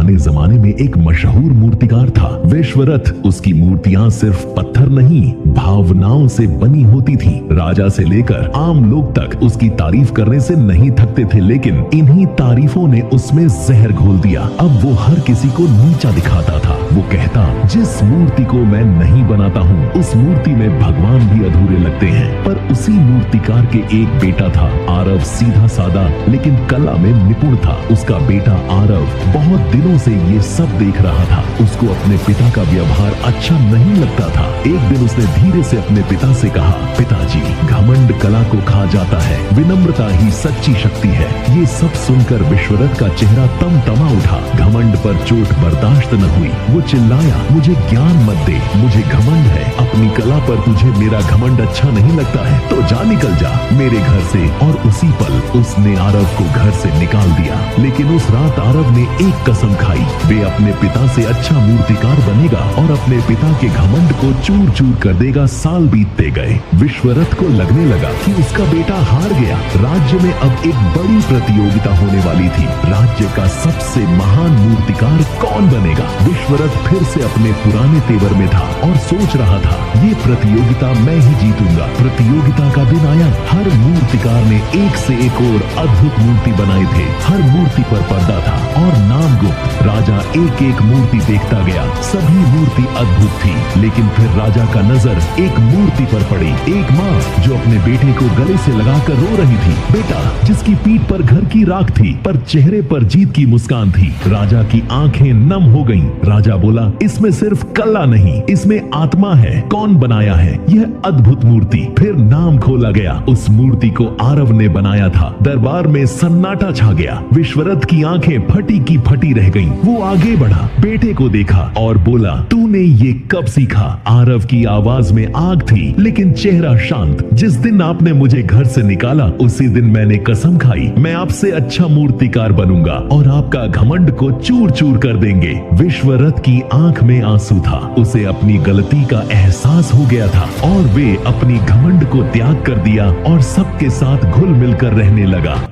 पुराने जमाने में एक मशहूर मूर्तिकार था विश्वरथ। उसकी मूर्तियां सिर्फ पत्थर नहीं, भावनाओं से बनी होती थी। राजा से लेकर आम लोग तक उसकी तारीफ करने से नहीं थकते थे, लेकिन इन्हीं तारीफों ने उसमें जहर घोल दिया। अब वो हर किसी को नीचा दिखाता था। वो कहता, जिस मूर्ति को मैं नहीं बनाता हूँ उस मूर्ति में भगवान भी अधूरे लगते हैं। पर उसी मूर्तिकार के एक बेटा था आरव, सीधा सादा लेकिन कला में निपुण था। उसका बेटा आरव बहुत दिनों से ये सब देख रहा था। उसको अपने पिता का व्यवहार अच्छा नहीं लगता था। एक दिन उसने धीरे से अपने पिता से कहा, पिताजी, घमंड कला को खा जाता है, विनम्रता ही सच्ची शक्ति है। ये सब सुनकर विश्वरथ का चेहरा तमतमा उठा। घमंड पर चोट बर्दाश्त न हुई। वो चिल्लाया, मुझे ज्ञान मत दे, मुझे घमंड है। अपनी कला पर तुझे मेरा घमंड अच्छा नहीं लगता है तो जा, निकल जा मेरे घर से। और उसी पल उसने आरव को घर से निकाल दिया। लेकिन उस रात आरव ने एक कसम खाई, वे अपने पिता से अच्छा मूर्तिकार बनेगा और अपने पिता के घमंड को चूर चूर कर देगा। साल बीतते गए। विश्वरथ को लगने लगा कि उसका बेटा हार गया। राज्य में अब एक बड़ी प्रतियोगिता होने वाली थी। राज्य का सबसे महान मूर्तिकार कौन बनेगा? विश्वरथ फिर से अपने पुराने तेवर में था और सोच रहा था, ये प्रतियोगिता मैं ही जीतूंगा। प्रतियोगिता का दिन आया। हर मूर्तिकार ने एक से एक और अद्भुत मूर्ति बनाए थे। हर मूर्ति पर पर्दा था और नाम गुप्त। राजा एक एक मूर्ति देखता गया। सभी मूर्ति अद्भुत थी, लेकिन फिर राजा का नजर एक मूर्ति पर पड़ी। एक माँ जो अपने बेटे को गले से लगाकर रो रही थी। बेटा जिसकी पीठ पर घर की राख थी, पर चेहरे पर जीत की मुस्कान थी। राजा की आंखें नम हो गईं। राजा बोला, इसमें सिर्फ कला नहीं, इसमें आत्मा है। कौन बनाया है यह अद्भुत मूर्ति? फिर नाम खोला गया। उस मूर्ति को आरव ने बनाया था। दरबार में सन्नाटा छा गया। विश्वरथ की आंखें फटी की फटी रह गईं। वो आगे बढ़ा, बेटे को देखा और बोला, तूने ये कब सीखा? आरव की आवाज में आग थी लेकिन चेहरा शांत। जिस दिन आपने मुझे घर से निकाला उसी दिन मैंने कसम खाई, मैं आपसे अच्छा मूर्तिकार बनूंगा और आपका घमंड को चूर चूर कर देंगे। विश्वरथ की आंख में आंसू था। उसे अपनी गलती का एहसास हो गया था और वे अपनी घमंड को त्याग कर दिया और सबके साथ घुल मिलकर रहने लगा।